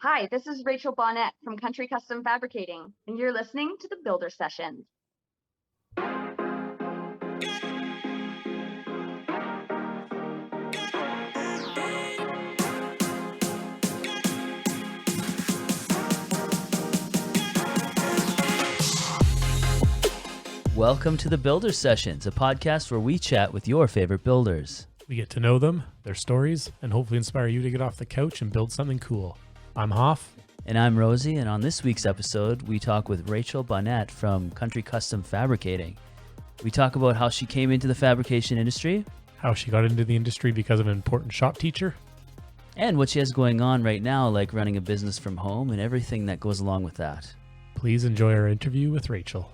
Hi, this is Rachel Bohnet from Country Custom Fabricating, and you're listening to the Builder Sessions. Welcome to the Builder Sessions, a podcast where we chat with your favorite builders. We get to know them, their stories, and hopefully inspire you to get off the couch and build something cool. I'm Hoff. And I'm Rosie, and on this week's episode, we talk with Rachel Bohnet from Country Custom Fabricating. We talk about how she came into the fabrication industry, How she got into the industry because of an important shop teacher. and what she has going on right now, like running a business from home and everything that goes along with that. Please enjoy our interview with Rachel.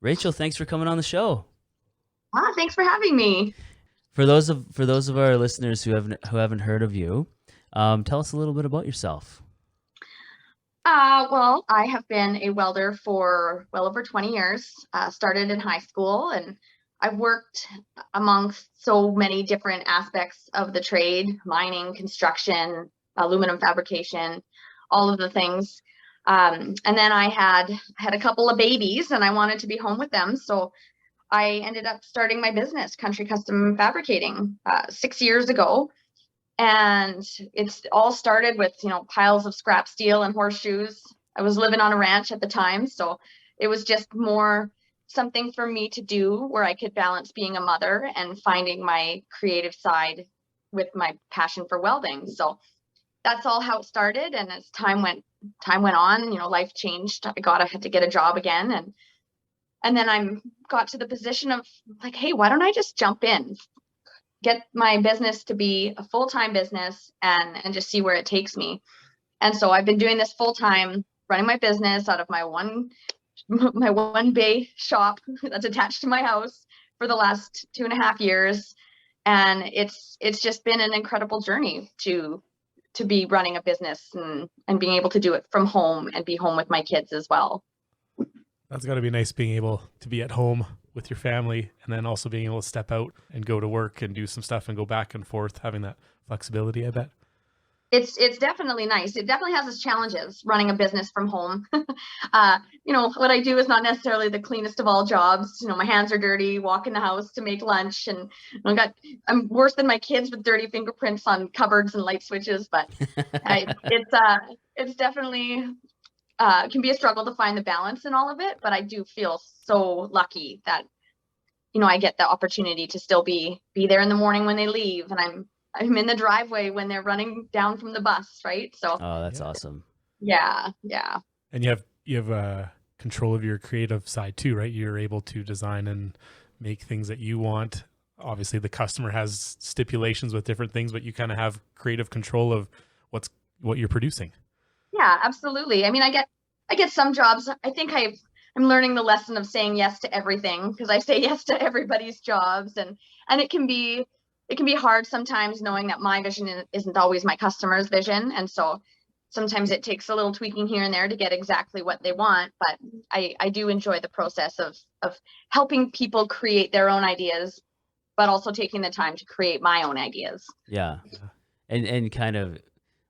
Rachel, thanks for coming on the show. Thanks for having me. For those of our listeners who haven't heard of you, tell us a little bit about yourself. Well, I have been a welder for well over 20 years. Started in high school, and I've worked amongst so many different aspects of the trade: mining, construction, aluminum fabrication, all of the things. And then I had a couple of babies, and I wanted to be home with them, so I ended up starting my business, Country Custom Fabricating, 6 years ago. And it's all started with, piles of scrap steel and horseshoes. I was living on a ranch at the time, so it was just more something for me to do where I could balance being a mother and finding my creative side with my passion for welding. So that's all how it started. And as time went on, life changed. I had to get a job again, and then I got to the position of like, hey, why don't I just jump in, get my business to be a full-time business and just see where it takes me. And so I've been doing this full-time, running my business out of my one bay shop that's attached to my house for the last 2.5 years. And it's just been an incredible journey to be running a business and being able to do it from home and be home with my kids as well. That's got to be nice being able to be at home with your family and then also being able to step out and go to work and do some stuff and go back and forth, having that flexibility, I bet. It's definitely nice. It definitely has its challenges running a business from home. What I do is not necessarily the cleanest of all jobs. My hands are dirty, walk in the house to make lunch, and I'm worse than my kids with dirty fingerprints on cupboards and light switches. But it's definitely can be a struggle to find the balance in all of it. But I do feel so lucky that I get the opportunity to still be there in the morning when they leave, and I'm in the driveway when they're running down from the bus, right? So That's awesome. Yeah. And you have control of your creative side too, right? You're able to design and make things that you want. Obviously, the customer has stipulations with different things, but you kind of have creative control of what you're producing. Yeah, absolutely. I mean, I get some jobs. I think I'm learning the lesson of saying yes to everything, because I say yes to everybody's jobs, and it can be hard sometimes knowing that my vision isn't always my customer's vision. And so sometimes it takes a little tweaking here and there to get exactly what they want. But I do enjoy the process of helping people create their own ideas, but also taking the time to create my own ideas. Yeah. And kind of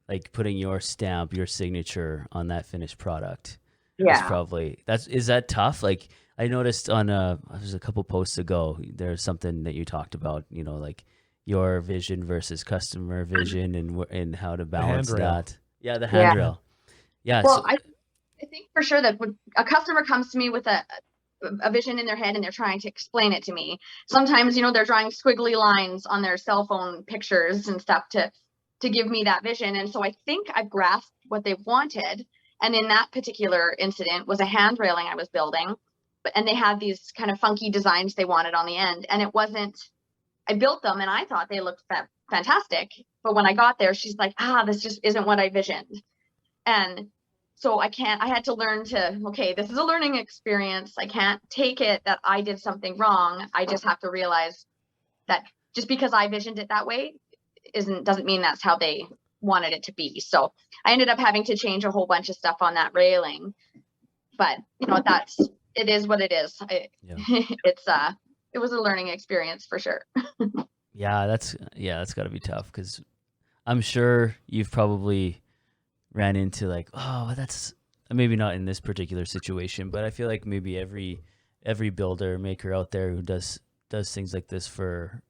like putting your stamp, your signature on that finished product. Yeah. Is that tough? Like I noticed on there's a couple posts ago, there's something that you talked about, like your vision versus customer vision and how to balance that. Yeah, the handrail. Yeah. Well, I think for sure that when a customer comes to me with a vision in their head and they're trying to explain it to me, sometimes they're drawing squiggly lines on their cell phone pictures and stuff to give me that vision. And so I think I grasped what they wanted. And in that particular incident was a hand railing I was building, and they had these kind of funky designs they wanted on the end. And I built them and I thought they looked fantastic. But when I got there, she's like, this just isn't what I visioned. And so I had to learn okay, this is a learning experience. I can't take it that I did something wrong. I just have to realize that just because I visioned it that way doesn't mean that's how they wanted it to be. So I ended up having to change a whole bunch of stuff on that railing. But that's it is what it is. Yeah. It was a learning experience for sure. Yeah, that's got to be tough, because I'm sure you've probably ran into like, oh, that's maybe not in this particular situation, but I feel like maybe every builder maker out there who does things like this for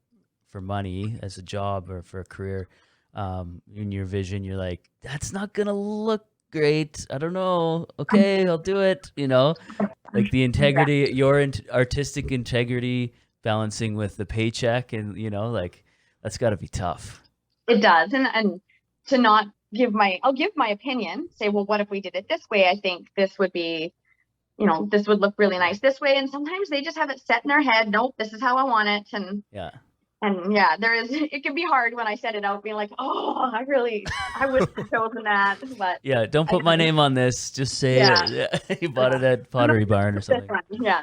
money as a job or for a career, in your vision, you're like, that's not gonna look great. I don't know. Okay, I'll do it. Like the integrity, your artistic integrity balancing with the paycheck, and like that's got to be tough. It does, and to not I'll give my opinion, say, well, what if we did it this way? I think this would be, this would look really nice this way. And sometimes they just have it set in their head. Nope, this is how I want it. And yeah, it can be hard when I set it out, being like, oh, I would have chosen that. But yeah, don't put my name on this. Just say you bought it at Pottery Barn or something.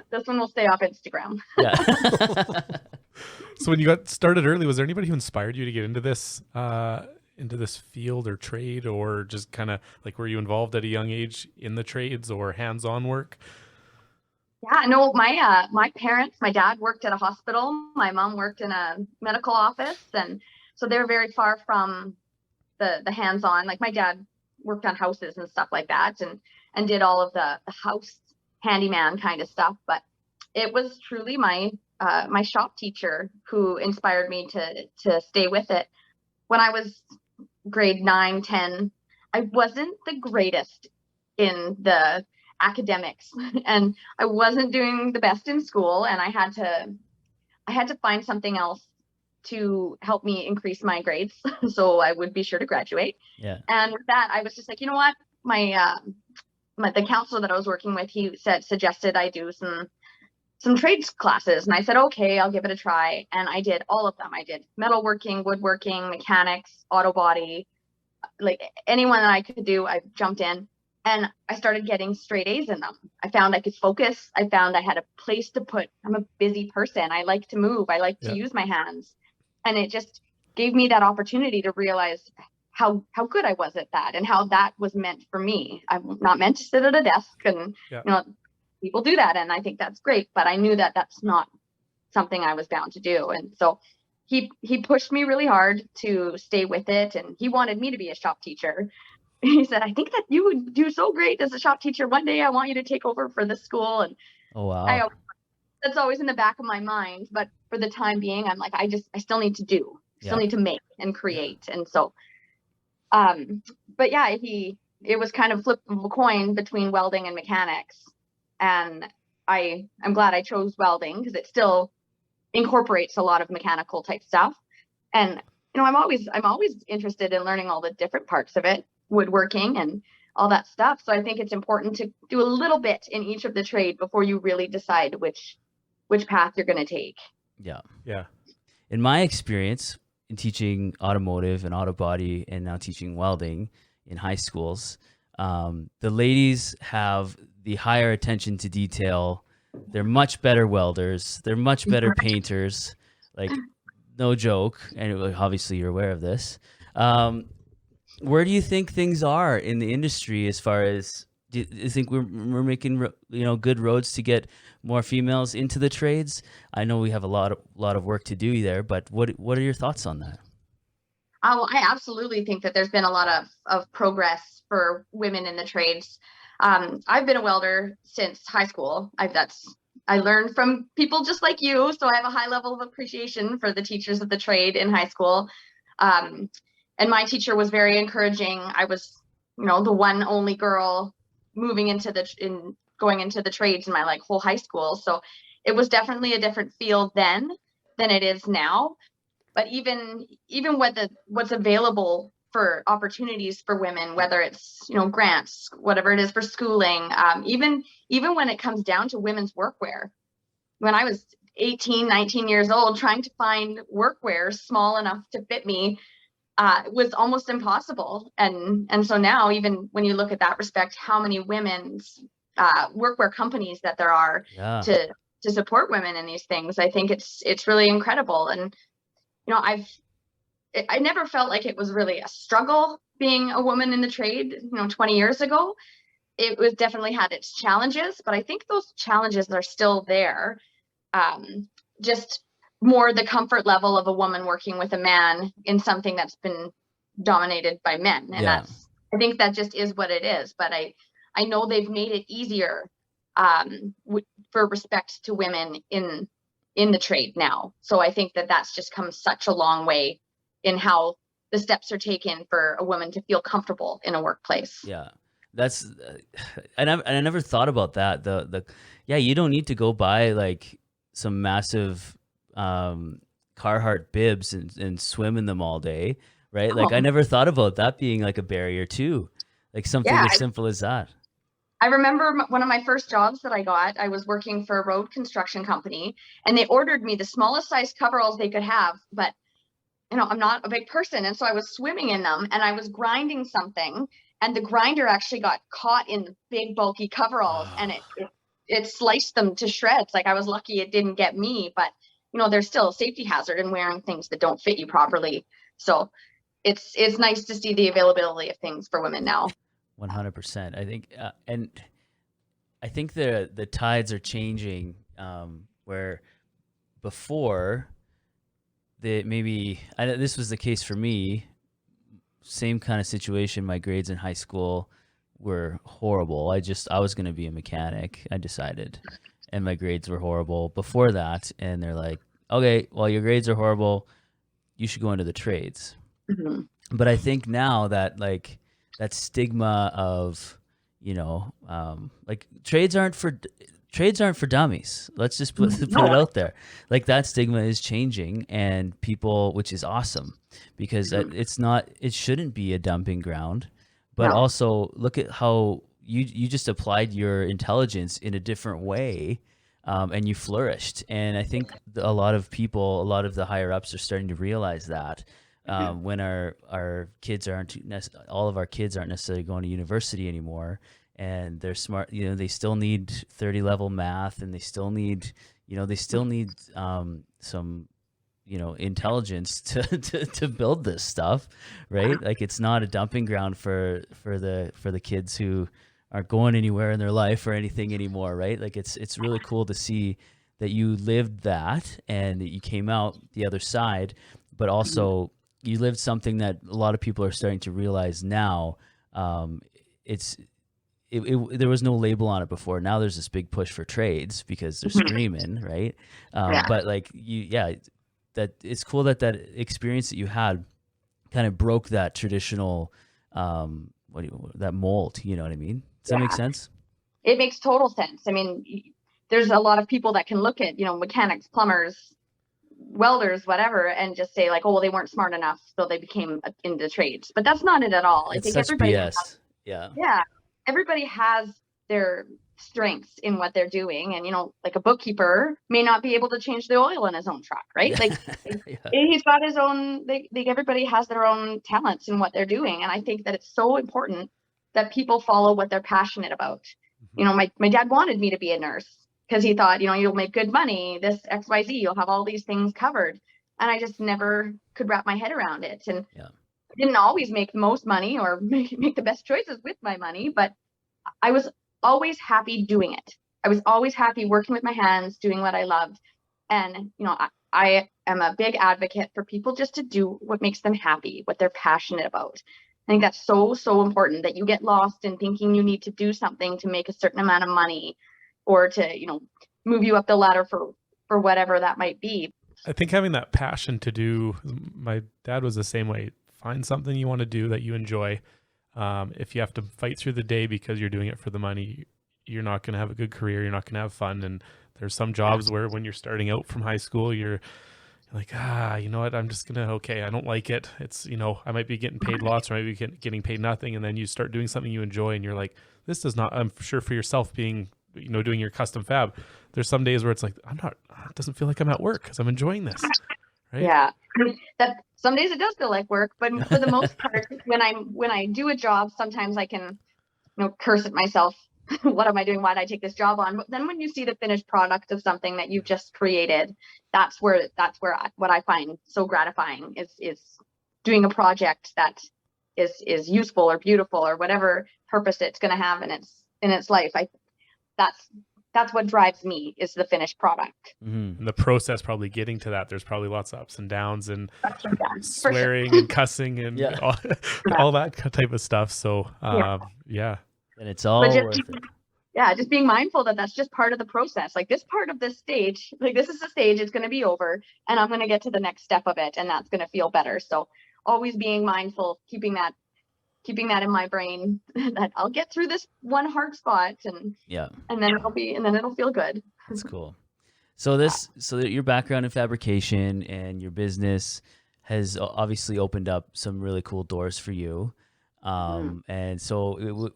This one will stay off Instagram. Yeah. So when you got started early, was there anybody who inspired you to get into this field or trade, or just kind of like, were you involved at a young age in the trades or hands-on work? Yeah, no, my parents, my dad worked at a hospital. My mom worked in a medical office. And so they're very far from the hands-on. Like my dad worked on houses and stuff like that, and did all of the house handyman kind of stuff. But it was truly my shop teacher who inspired me to stay with it. When I was grade 9, 10, I wasn't the greatest in the academics, and I wasn't doing the best in school, and I had to find something else to help me increase my grades so I would be sure to graduate. Yeah. And with that, I was just like, you know what, the counselor that I was working with, he suggested I do some trades classes, and I said, okay, I'll give it a try. And I did all of them. I did metalworking, woodworking, mechanics, auto body, like anyone that I could do, I jumped in. And I started getting straight A's in them. I found I could focus. I found I had a place to put. I'm a busy person. I like to move. I like to use my hands. And it just gave me that opportunity to realize how good I was at that, and how that was meant for me. I'm not meant to sit at a desk, and people do that, and I think that's great. But I knew that that's not something I was bound to do. And so he pushed me really hard to stay with it, and he wanted me to be a shop teacher. He said, I think that you would do so great as a shop teacher. One day I want you to take over for this school. And oh, wow. That's always in the back of my mind. But for the time being, I'm like, I still need to do, still need to make and create. And so, but yeah, it was kind of flip of a coin between welding and mechanics. And I'm glad I chose welding, because it still incorporates a lot of mechanical type stuff. And, I'm always interested in learning all the different parts of it, woodworking and all that stuff. So I think it's important to do a little bit in each of the trade before you really decide which path you're going to take. Yeah. Yeah. In my experience in teaching automotive and auto body, and now teaching welding in high schools, the ladies have the higher attention to detail. They're much better welders. They're much better painters. Like, no joke. And obviously you're aware of this. Where do you think things are in the industry as far as, do you think we're making good roads to get more females into the trades? I know we have a lot of work to do there, but what are your thoughts on that? I absolutely think that there's been a lot of progress for women in the trades. I've been a welder since high school. I learned from people just like you, so I have a high level of appreciation for the teachers of the trade in high school. And my teacher was very encouraging. I was, the one only girl going into the trades in my whole high school. So it was definitely a different field then than it is now. But even what's available for opportunities for women, whether it's, grants, whatever it is for schooling, even when it comes down to women's workwear. When I was 18, 19 years old, trying to find workwear small enough to fit me was almost impossible. And so now, even when you look at that respect, how many women's workwear companies that there are to support women in these things, I think it's really incredible. And, I never felt like it was really a struggle being a woman in the trade, 20 years ago. it was definitely had its challenges, but I think those challenges are still there. Just more the comfort level of a woman working with a man in something that's been dominated by men. And I think that just is what it is. But I know they've made it easier for respect to women in the trade now. So I think that that's just come such a long way in how the steps are taken for a woman to feel comfortable in a workplace. Yeah. That's, and I never thought about that. Yeah, you don't need to go buy like some massive Carhartt bibs and swim in them all day, right? Like I never thought about that being like a barrier too, like something as simple as that. I remember one of my first jobs that I got, I was working for a road construction company, and they ordered me the smallest size coveralls they could have, but I'm not a big person, and so I was swimming in them, and I was grinding something, and the grinder actually got caught in the big bulky coveralls, and it sliced them to shreds. Like I was lucky it didn't get me, but there's still a safety hazard in wearing things that don't fit you properly. So it's nice to see the availability of things for women now. 100%. I think, and I think the tides are changing, where before this was the case for me. Same kind of situation. My grades in high school were horrible. I was going to be a mechanic, I decided, and my grades were horrible before that. And they're like, okay, well, your grades are horrible, you should go into the trades. Mm-hmm. But I think now that like that stigma of, like trades aren't for dummies. Let's just put it out there. Like that stigma is changing, and people, which is awesome, because it shouldn't be a dumping ground. But also look at how you just applied your intelligence in a different way, and you flourished. And I think a lot of the higher ups are starting to realize that. When our kids all of our kids aren't necessarily going to university anymore, and they're smart, they still need 30 level math, and they still need some intelligence to build this stuff, right? Like it's not a dumping ground for the kids who aren't going anywhere in their life or anything anymore, right? Like it's really cool to see that you lived that and that you came out the other side, but also you lived something that a lot of people are starting to realize now. There was no label on it before. Now there's this big push for trades because they're screaming, right? But like that it's cool that experience that you had kind of broke that traditional, that mold. You know what I mean? Does that make sense? It makes total sense. I mean, there's a lot of people that can look at, mechanics, plumbers, welders, whatever, and just say like, oh, well, they weren't smart enough, so they became into trades. But that's not it at all. I think everybody BS. Everybody has their strengths in what they're doing, and like a bookkeeper may not be able to change the oil in his own truck, right? Like he's got his own. Everybody has their own talents in what they're doing, and I think that it's so important that people follow what they're passionate about. My dad wanted me to be a nurse because he thought, you'll make good money, this XYZ, you'll have all these things covered. And I just never could wrap my head around it. And I didn't always make the most money or make the best choices with my money, but I was always happy doing it. I was always happy working with my hands, doing what I loved. And, I am a big advocate for people just to do what makes them happy, what they're passionate about. I think that's so, so important, that you get lost in thinking you need to do something to make a certain amount of money or to, move you up the ladder for whatever that might be. I think having that passion to do, my dad was the same way. Find something you want to do that you enjoy. If you have to fight through the day because you're doing it for the money, you're not going to have a good career. You're not going to have fun. And there's some jobs where when you're starting out from high school, you're like, you know what, I'm just going to, I don't like it. It's, I might be getting paid lots or I might be getting paid nothing. And then you start doing something you enjoy and you're like, this does not, I'm sure for yourself being, doing your custom fab, there's some days where it's like, it doesn't feel like I'm at work because I'm enjoying this. Right? Yeah. That some days it does feel like work, but for the most part, when I do a job, sometimes I can, curse at myself. What am I doing? Why did I take this job on? But then when you see the finished product of something that you've just created, that's where what I find so gratifying is doing a project that is useful or beautiful or whatever purpose it's going to have. And in its life. That's what drives me, is the finished product. And the process, probably getting to that, there's probably lots of ups and downs and swearing sure. and cussing and all that type of stuff. So yeah. And it's all worth it. Yeah, just being mindful that that's just part of the process. Like this part of this stage, like this is the stage, it's going to be over, and I'm going to get to the next step of it, and that's going to feel better. So always being mindful, keeping that in my brain, that I'll get through this one hard spot, and then it'll feel good. That's cool. So your background in fabrication and your business has obviously opened up some really cool doors for you. And so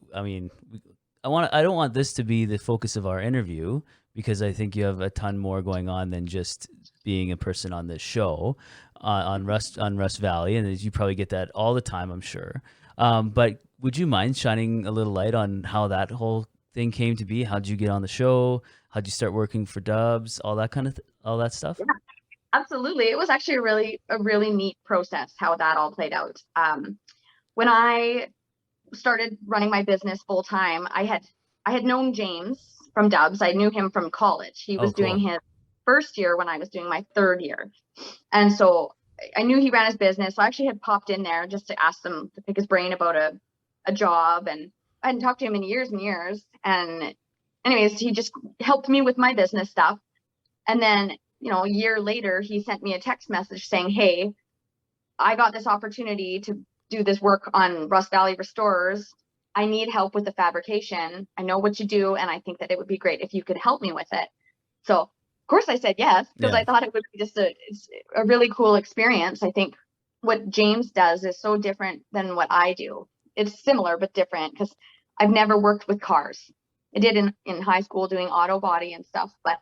I don't want this to be the focus of our interview, because I think you have a ton more going on than just being a person on this show on Rust Valley, and you probably get that all the time, I'm sure. But would you mind shining a little light on how that whole thing came to be? How'd you get on the show? How'd you start working for Dubs? All that kind of all that stuff? Yeah, absolutely. It was actually a really neat process how that all played out. When I started running my business full time, I had known James from Dubs. I knew him from college. He was doing his first year when I was doing my third year. And so I knew he ran his business. So I actually had popped in there just to ask him, to pick his brain about a job. And I hadn't talked to him in years and years. And anyways, he just helped me with my business stuff. And then, a year later, he sent me a text message saying, "Hey, I got this opportunity to do this work on Rust Valley Restorers. I need help with the fabrication. I know what you do, and I think that it would be great if you could help me with it." So of course I said yes, because I thought it would be just a really cool experience. I think what James does is so different than what I do. It's similar but different, because I've never worked with cars. I did in high school doing auto body and stuff, but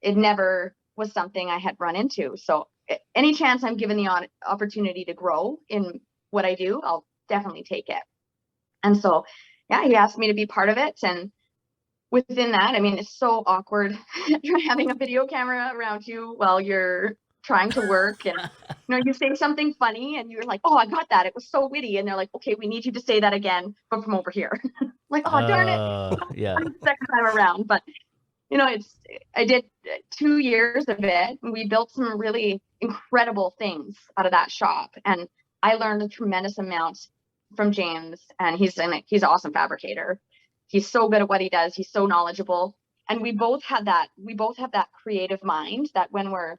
it never was something I had run into. So any chance I'm given the opportunity to grow in what I do, I'll definitely take it. And so, he asked me to be part of it. And within that, it's so awkward having a video camera around you while you're trying to work, and you say something funny and you're like, "Oh, I got that. It was so witty." And they're like, "Okay, we need you to say that again, but from over here." Like, "Oh, darn it." Yeah. Second time around. But I did 2 years of it, and we built some really incredible things out of that shop. And I learned a tremendous amount from James, and he's an awesome fabricator. He's so good at what he does. He's so knowledgeable. And we both have that creative mind that when we're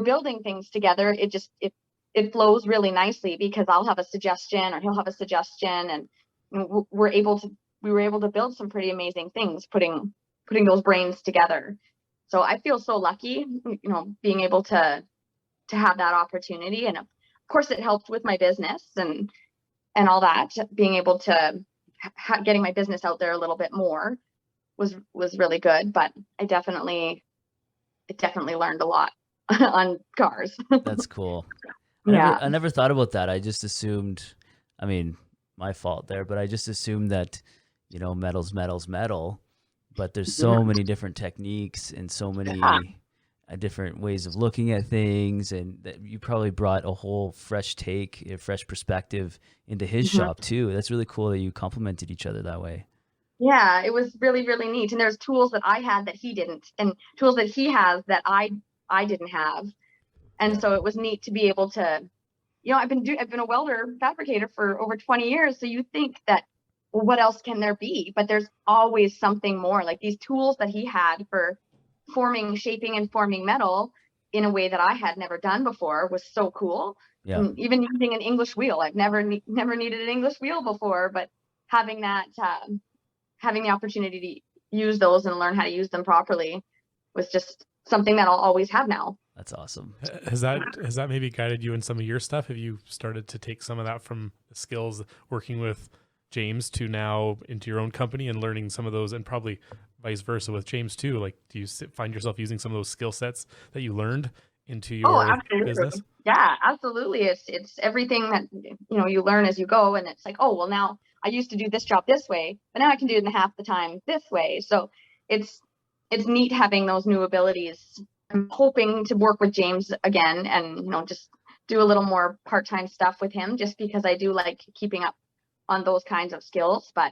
building things together, it flows really nicely, because I'll have a suggestion or he'll have a suggestion, and we were able to build some pretty amazing things, putting those brains together. So I feel so lucky, being able to have that opportunity. And of course it helped with my business and all that. Being able to getting my business out there a little bit more was really good. But it definitely learned a lot on cars. That's cool. Yeah. I never thought about that. I just assumed, my fault there, but I just assumed that, metal's metal, but there's so many different techniques and so many different ways of looking at things, and that you probably brought a whole fresh take, a fresh perspective into his shop too. That's really cool that you complemented each other that way. Yeah, it was really, really neat. And there's tools that I had that he didn't, and tools that he has that I didn't have. And so it was neat to be able to, I've been a welder fabricator for over 20 years. So you think that, well, what else can there be? But there's always something more. Like these tools that he had for shaping and forming metal in a way that I had never done before was so cool. Yeah. And even using an English wheel, I've never needed an English wheel before, but having that, having the opportunity to use those and learn how to use them properly was just something that I'll always have now. That's awesome. Has that maybe guided you in some of your stuff? Have you started to take some of that from the skills working with James to now into your own company and learning some of those, and probably vice versa with James too? Like, do you find yourself using some of those skill sets that you learned into your business? Yeah, absolutely. It's everything that, you learn as you go, and it's like, oh, well, now I used to do this job this way, but now I can do it in half the time this way. So it's neat having those new abilities. I'm hoping to work with James again and, just do a little more part-time stuff with him, just because I do like keeping up on those kinds of skills. But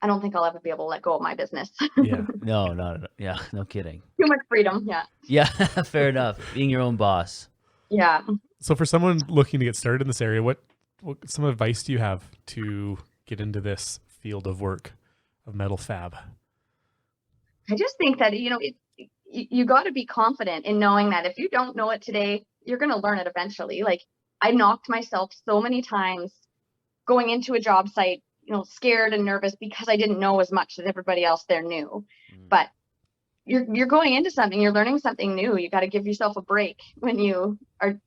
I don't think I'll ever be able to let go of my business. Yeah. No. Yeah, no kidding. Too much freedom. Yeah. Yeah, fair enough. Being your own boss. Yeah. So for someone looking to get started in this area, what some advice do you have to get into this field of work of metal fab? I just think that, you got to be confident in knowing that if you don't know it today, you're going to learn it eventually. Like, I knocked myself so many times going into a job site, scared and nervous because I didn't know as much as everybody else there knew. But you're going into something, you're learning something new. You got to give yourself a break when you are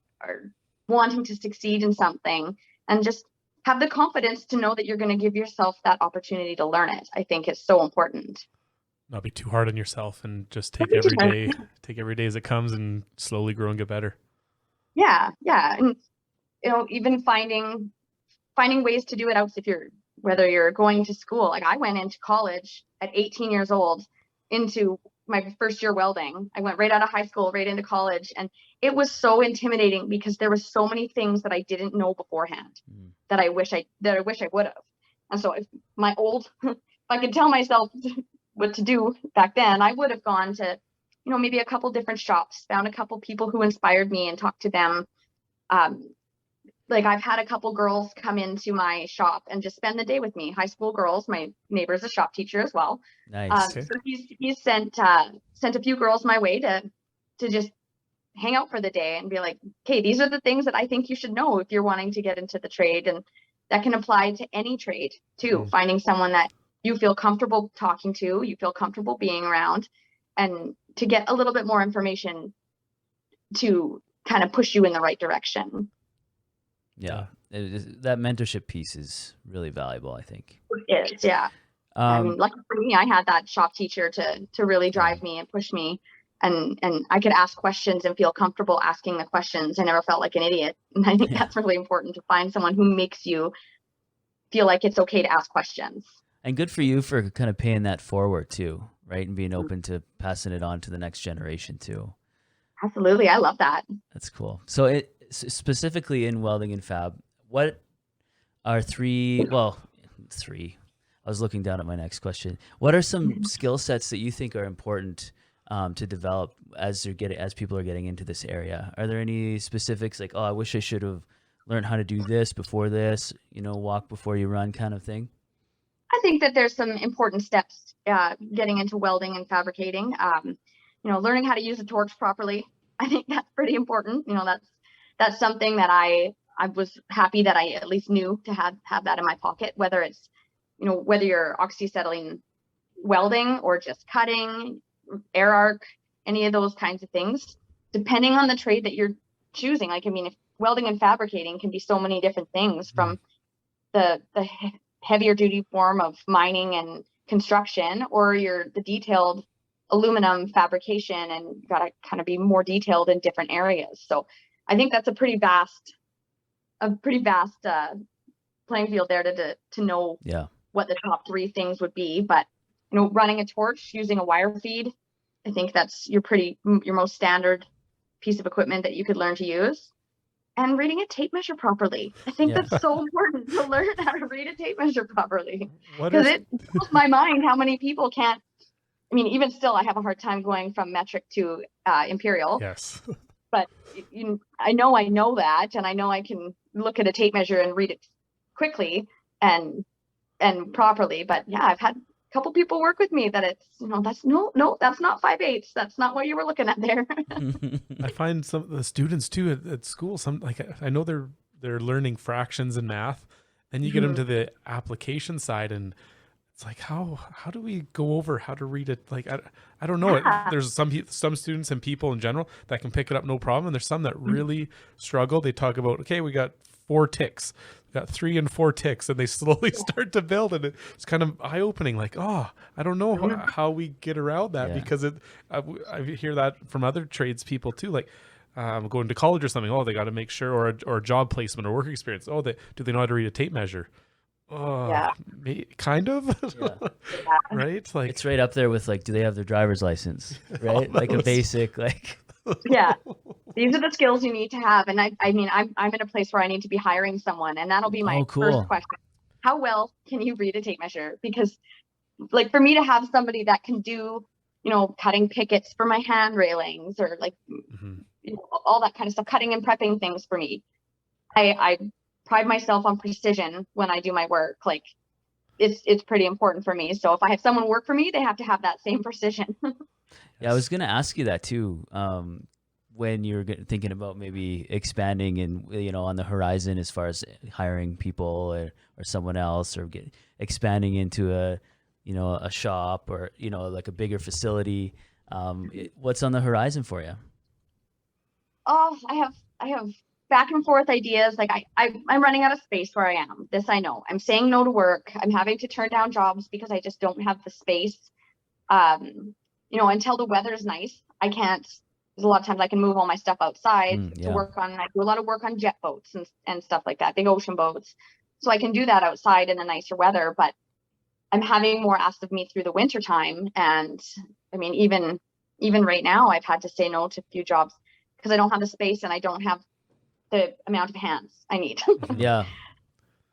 wanting to succeed in something, and just have the confidence to know that you're going to give yourself that opportunity to learn it. I think is so important. Not be too hard on yourself and just take every day as it comes and slowly grow and get better. Yeah. And even finding ways to do it out whether you're going to school. Like, I went into college at 18 years old into my first year welding. I went right out of high school, right into college. And it was so intimidating because there was so many things that I didn't know beforehand that I wish I would have. And so if I could tell myself what to do back then, I would have gone to, maybe a couple different shops, found a couple people who inspired me and talked to them. Like, I've had a couple girls come into my shop and just spend the day with me. High school girls. My neighbor's a shop teacher as well. Nice. So he's sent a few girls my way to just hang out for the day and be like, okay, these are the things that I think you should know if you're wanting to get into the trade. And that can apply to any trade too. Finding someone that you feel comfortable talking to, you feel comfortable being around, and to get a little bit more information to kind of push you in the right direction. Yeah, that mentorship piece is really valuable, I think. It is, yeah. Lucky for me, I had that shop teacher to really drive me and push me, and I could ask questions and feel comfortable asking the questions. I never felt like an idiot, and I think that's really important, to find someone who makes you feel like it's okay to ask questions. And good for you for kind of paying that forward too, right? And being open to passing it on to the next generation too. Absolutely, I love that. That's cool. So specifically in welding and fab, what are three? I was looking down at my next question. What are some skill sets that you think are important to develop as people are getting into this area? Are there any specifics, like, I wish I should have learned how to do this before this, walk before you run kind of thing? I think that there's some important steps getting into welding and fabricating. Learning how to use a torch properly. I think that's pretty important. That's something that I was happy that I at least knew to have that in my pocket, whether it's, whether you're oxyacetylene welding or just cutting, air arc, any of those kinds of things, depending on the trade that you're choosing. Like, if welding and fabricating can be so many different things, from the heavier duty form of mining and construction, or the detailed aluminum fabrication, and you got to kind of be more detailed in different areas. So I think that's a pretty vast playing field there to know what the top three things would be. But running a torch using a wire feed, I think that's your most standard piece of equipment that you could learn to use. And reading a tape measure properly. I think that's so important, to learn how to read a tape measure properly, because it blows my mind how many people can't. Even still, I have a hard time going from metric to imperial. Yes. But I know that, and I know I can look at a tape measure and read it quickly and properly. But yeah, I've had a couple people work with me that it's, that's that's not 5/8. That's not what you were looking at there. I find some of the students too at school, I know they're learning fractions and math, and you get them to the application side, and it's like, how do we go over how to read it? Like, I don't know. There's some students and people in general that can pick it up no problem, and there's some that really struggle. They talk about, okay, we got 4 ticks, we got 3 and 4 ticks, and they slowly start to build, and it's kind of eye-opening. Like, I don't know how we get around that, because I hear that from other trades people too. Like, going to college or something. They got to make sure, or a job placement or work experience. Do they know how to read a tape measure? Kind of. Right? Like, it's right up there with, like, do they have their driver's license? Right? Like a basic, like. Yeah, these are the skills you need to have. And I'm in a place where I need to be hiring someone, and that'll be my first question. How well can you read a tape measure? Because like for me to have somebody that can do, cutting pickets for my hand railings, or like, all that kind of stuff, cutting and prepping things for me. I pride myself on precision when I do my work. Like it's pretty important for me. So if I have someone work for me, they have to have that same precision. Yeah, I was going to ask you that too. When you're thinking about maybe expanding and, on the horizon as far as hiring people or someone else, or expanding into a shop, or, like a bigger facility, what's on the horizon for you? Oh, I have back and forth ideas. Like I'm running out of space where I am. This I know. I'm saying no to work. I'm having to turn down jobs because I just don't have the space. Until the weather's nice, I can't. There's a lot of times I can move all my stuff outside to work on. I do a lot of work on jet boats and stuff like that, big ocean boats. So I can do that outside in the nicer weather, but I'm having more asked of me through the winter time. And I mean, even right now, I've had to say no to a few jobs because I don't have the space and I don't have the amount of hands I need. Yeah.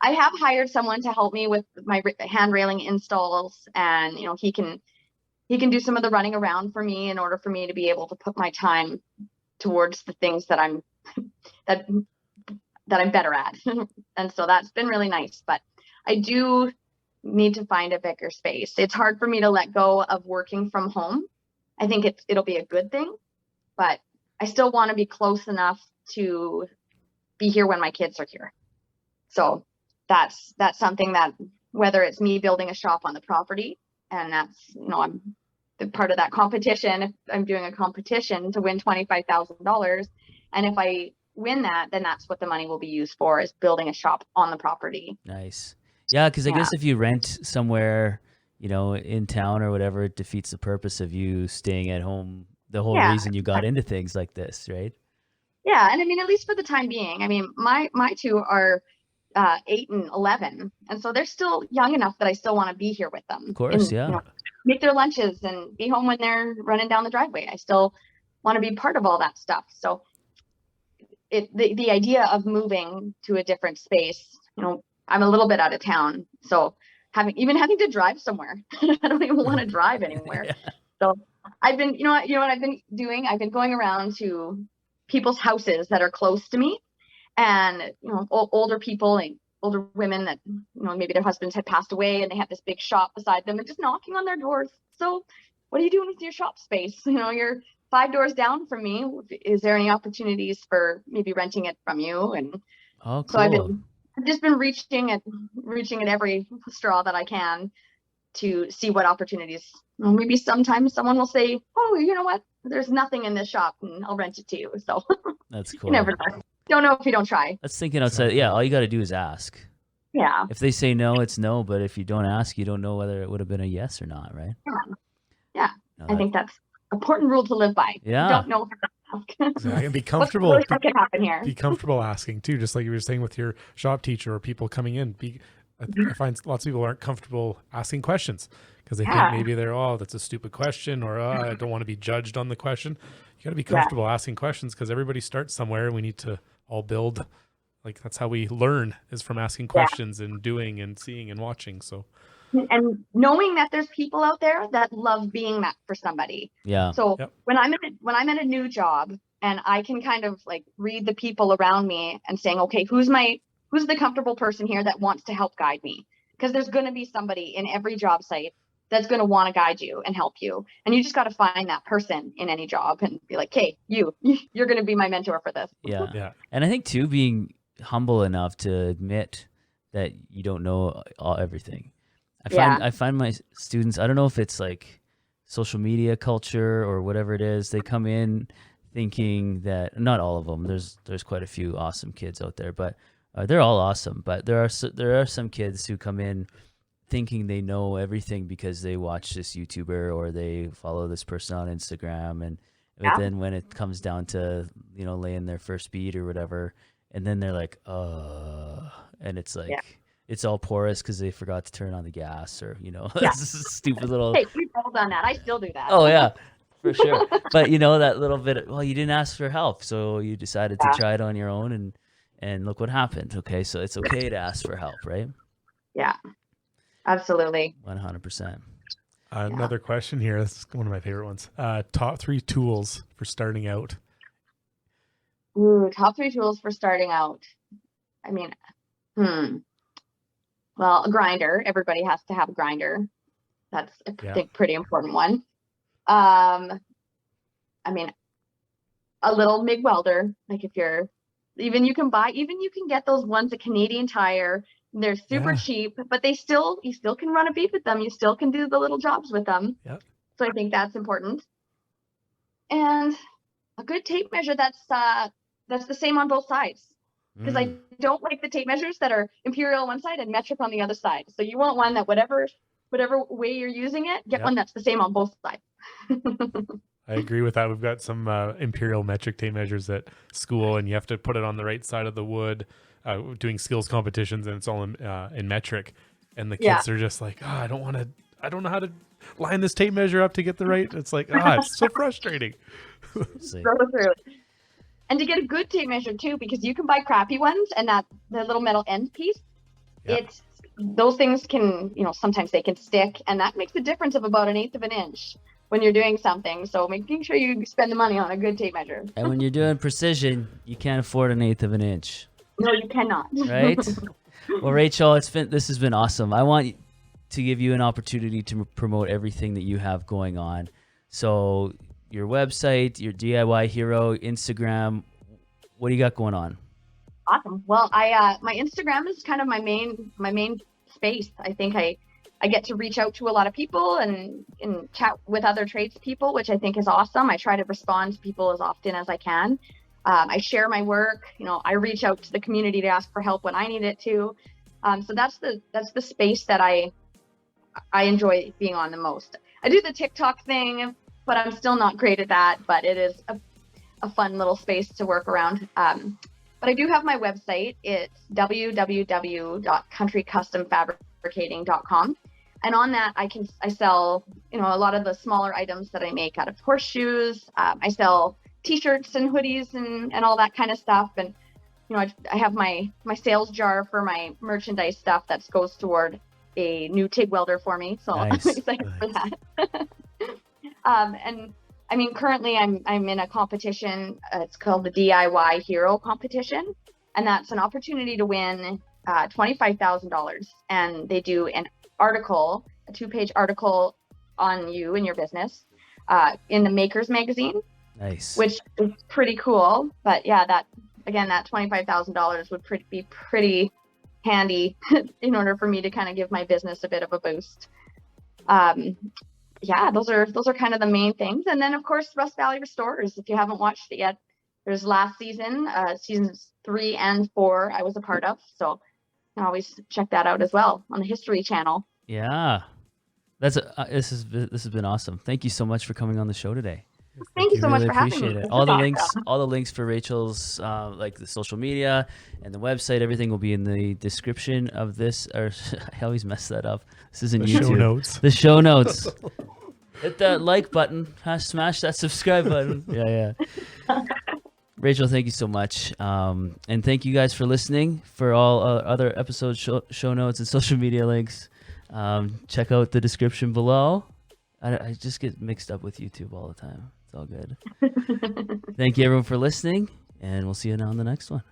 I have hired someone to help me with my hand railing installs, and he can do some of the running around for me in order for me to be able to put my time towards the things that I'm better at. And so that's been really nice, but I do need to find a bigger space. It's hard for me to let go of working from home. I think it'll be a good thing, but I still want to be close enough to be here when my kids are here. So that's something that, whether it's me building a shop on the property, and that's, I'm part of that competition. If I'm doing a competition to win $25,000, and if I win that, then that's what the money will be used for, is building a shop on the property. Nice. Yeah, because I guess if you rent somewhere, in town or whatever, it defeats the purpose of you staying at home. The whole reason you got into things like this, right? Yeah, and I mean, at least for the time being. I mean, my two are 8 and 11, and so they're still young enough that I still want to be here with them. Of course, make their lunches and be home when they're running down the driveway. I still want to be part of all that stuff. So the idea of moving to a different space, I'm a little bit out of town, so having to drive somewhere, I don't even want to drive anywhere. So I've been, what I've been doing? I've been going around to people's houses that are close to me, and older people and older women that maybe their husbands had passed away and they have this big shop beside them, and just knocking on their doors. So what are you doing with your shop space? You're 5 doors down from me. Is there any opportunities for maybe renting it from you? And cool. So I've just been reaching at every straw that I can to see what opportunities. Maybe sometimes someone will say, oh, you know what? There's nothing in this shop, and I'll rent it to you. So that's cool. You never know. Don't know if you don't try. That's thinking outside. Yeah, all you got to do is ask. Yeah. If they say no, it's no. But if you don't ask, you don't know whether it would have been a yes or not, right? Yeah. No, I think that's an important rule to live by. Yeah. You don't know. And be comfortable. What can happen here? Be comfortable asking too, just like you were saying with your shop teacher or people coming in. I find lots of people aren't comfortable asking questions because they think maybe that's a stupid question, or I don't want to be judged on the question. You got to be comfortable asking questions because everybody starts somewhere, and we need to all build. Like that's how we learn, is from asking questions and doing and seeing and watching. So, and knowing that there's people out there that love being that for somebody. Yeah. So when I'm in a new job, and I can kind of like read the people around me and saying, okay, who's the comfortable person here that wants to help guide me? Because there's going to be somebody in every job site that's going to want to guide you and help you. And you just got to find that person in any job and be like, hey, you're going to be my mentor for this. Yeah. And I think too, being humble enough to admit that you don't know everything. I find my students, I don't know if it's like social media culture or whatever it is, they come in thinking that, not all of them, there's quite a few awesome kids out there, but they're all awesome. But there are some kids who come in thinking they know everything because they watch this YouTuber or they follow this person on Instagram, but then when it comes down to laying their first bead or whatever, and then they're like, and it's like it's all porous because they forgot to turn on the gas, or this is a stupid little. Hey, we've all done that. I still do that. Oh yeah, for sure. But that little bit. Well, you didn't ask for help, so you decided to try it on your own, and look what happened. Okay, so it's okay to ask for help, right? Yeah, absolutely. 100%. Another question here. This is one of my favorite ones. Top 3 tools for starting out. Ooh, top 3 tools for starting out. I mean, well, a grinder. Everybody has to have a grinder. That's a pretty important one. I mean, a little MIG welder. Like if you're, you can get those ones at Canadian Tire. They're super cheap, but you still can run a bead with them. You still can do the little jobs with them. Yep. So I think that's important. And a good tape measure that's the same on both sides. Because I don't like the tape measures that are imperial on one side and metric on the other side. So you want one that whatever way you're using it, get one that's the same on both sides. I agree with that. We've got some imperial metric tape measures at school, and you have to put it on the right side of the wood, doing skills competitions, and it's all in metric. And the kids are just like, I don't know how to line this tape measure up to get the right. It's like, it's so frustrating. Go through it. And to get a good tape measure too, because you can buy crappy ones, and the little metal end piece, those things can, sometimes they can stick, and that makes a difference of about 1/8 of an inch when you're doing something. So making sure you spend the money on a good tape measure. And when you're doing precision, you can't afford 1/8 of an inch. No, you cannot. Right? Well, Rachel, this has been awesome. I want to give you an opportunity to promote everything that you have going on. So your website, your DIY Hero, Instagram, what do you got going on? Awesome. Well, my Instagram is kind of my main space. I think I get to reach out to a lot of people and chat with other tradespeople, which I think is awesome. I try to respond to people as often as I can. I share my work. I reach out to the community to ask for help when I need it too. So that's the space that I enjoy being on the most. I do the TikTok thing, but I'm still not great at that. But it is a fun little space to work around. But I do have my website. It's www.countrycustomfabricating.com. And on that, I sell, a lot of the smaller items that I make out of horseshoes. I sell T-shirts and hoodies and all that kind of stuff. And, I have my sales jar for my merchandise stuff that goes toward a new TIG welder for me. So nice. I'm excited for that. And I mean, currently I'm in a competition. It's called the DIY Hero competition. And that's an opportunity to win $25,000. And they do a 2-page article on you and your business in the Makers magazine. Nice. Which is pretty cool. But yeah, that $25,000 would be pretty handy in order for me to kind of give my business a bit of a boost. Those are kind of the main things. And then of course, Rust Valley Restorers, if you haven't watched it yet, there's last season, seasons 3 and 4 I was a part of. So you can always check that out as well on the History Channel. Yeah. This has been awesome. Thank you so much for coming on the show today. Thank you so much for having me. Appreciate it. All the links for Rachel's like the social media and the website, everything will be in the description of this. Or I always mess that up. This isn't YouTube. Show notes. The show notes. Hit that like button. Smash that subscribe button. Yeah. Rachel, thank you so much. And thank you guys for listening. For all other episode show notes and social media links, check out the description below. I just get mixed up with YouTube all the time. It's all good. Thank you, everyone, for listening, and we'll see you on the next one.